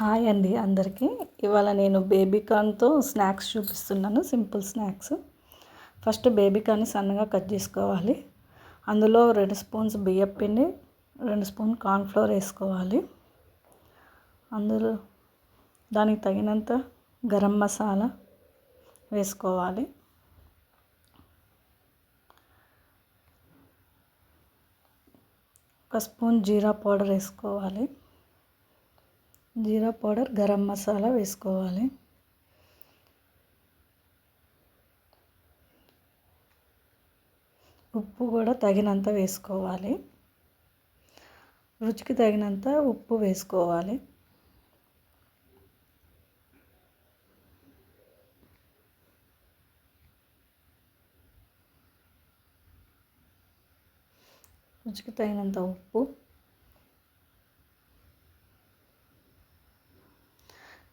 Hi అండి అందరికీ. ఇవాళ నేను బేబీ కార్న్తో స్నాక్స్ చూపిస్తున్నాను, సింపుల్ స్నాక్స్. ఫస్ట్ బేబీ కార్న్ని సన్నగా కట్ చేసుకోవాలి. అందులో 2 స్పూన్స్ బియ్యం పిండి, 2 స్పూన్ కార్న్ఫ్లోర్ వేసుకోవాలి. అందులో దానికి తగినంత గరం మసాలా వేసుకోవాలి. ఒక స్పూన్ జీరా పౌడర్ వేసుకోవాలి. జీరా పౌడర్, గరం మసాలా వేసుకోవాలి. ఉప్పు కూడా తగినంత వేసుకోవాలి. రుచికి తగినంత ఉప్పు వేసుకోవాలి. రుచికి తగినంత ఉప్పు,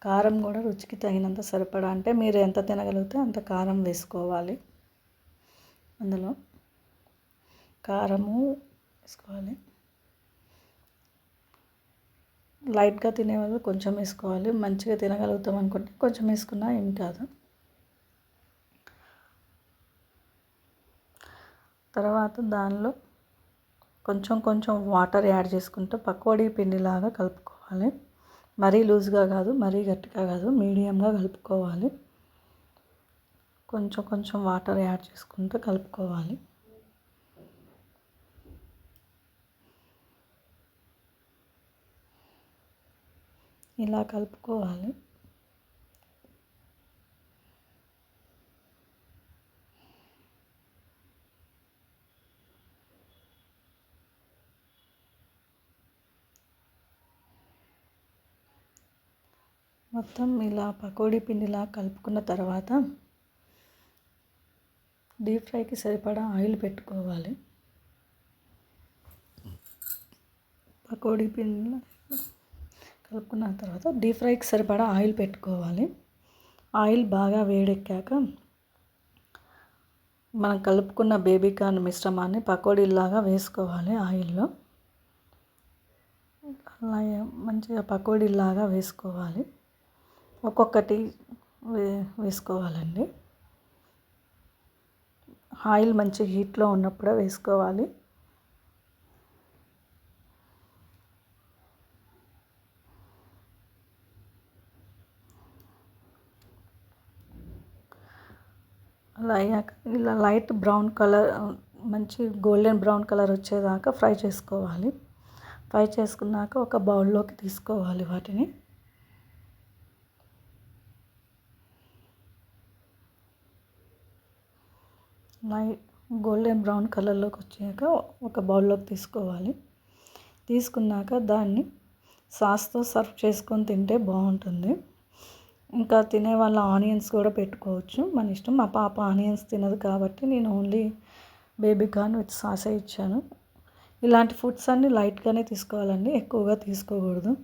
కారం కూడా రుచికి తగినంత సరిపడా, అంటే మీరు ఎంత తినగలిగితే అంత కారం వేసుకోవాలి. అందులో కారము వేసుకోవాలి. లైట్గా తినేవాళ్ళు కొంచెం వేసుకోవాలి. మంచిగా తినగలుగుతాం అనుకుంటే కొంచెం వేసుకున్నా ఏం కాదు. తర్వాత దానిలో కొంచెం కొంచెం వాటర్ యాడ్ చేసుకుంటూ పకోడీ పిండిలాగా కలుపుకోవాలి. మరీ లూజ్గా కాదు, మరీ గట్టిగా కాదు, మీడియంగా కలుపుకోవాలి. కొంచెం కొంచెం వాటర్ యాడ్ చేసుకుంటూ కలుపుకోవాలి. ఇలా కలుపుకోవాలి. మొత్తం ఇలా పకోడీ పిండిలా కలుపుకున్న తర్వాత డీప్ ఫ్రైకి సరిపడా ఆయిల్ పెట్టుకోవాలి. పకోడీ పిండిలా కలుపుకున్న తర్వాత డీప్ ఫ్రైకి సరిపడా ఆయిల్ పెట్టుకోవాలి. ఆయిల్ బాగా వేడెక్కాక మనం కలుపుకున్న బేబీ కార్న్ మిశ్రమాన్ని పకోడీలాగా వేసుకోవాలి. ఆయిల్లో అలా మంచిగా పకోడీలాగా వేసుకోవాలి. ఒక్కొక్కటి వేసుకోవాలండి. ఆయిల్ మంచి హీట్లో ఉన్నప్పుడే వేసుకోవాలి. అలా అయ్యాక ఇలా లైట్ బ్రౌన్ కలర్, మంచి గోల్డెన్ బ్రౌన్ కలర్ వచ్చేదాకా ఫ్రై చేసుకోవాలి. ఫ్రై చేసుకున్నాక ఒక బౌల్లోకి తీసుకోవాలి వాటిని. గోల్డెన్ బ్రౌన్ కలర్లోకి వచ్చాక ఒక బౌల్లోకి తీసుకోవాలి. తీసుకున్నాక దాన్ని సాస్తో సర్వ్ చేసుకొని తింటే బాగుంటుంది. ఇంకా తినే వాళ్ళ ఆనియన్స్ కూడా పెట్టుకోవచ్చు, మన ఇష్టం. మా పాప ఆనియన్స్ తినదు కాబట్టి నేను ఓన్లీ బేబీ కార్న్ విత్ సాసే ఇచ్చాను. ఇలాంటి ఫుడ్స్ అన్నీ లైట్గానే తీసుకోవాలండి, ఎక్కువగా తీసుకోకూడదు.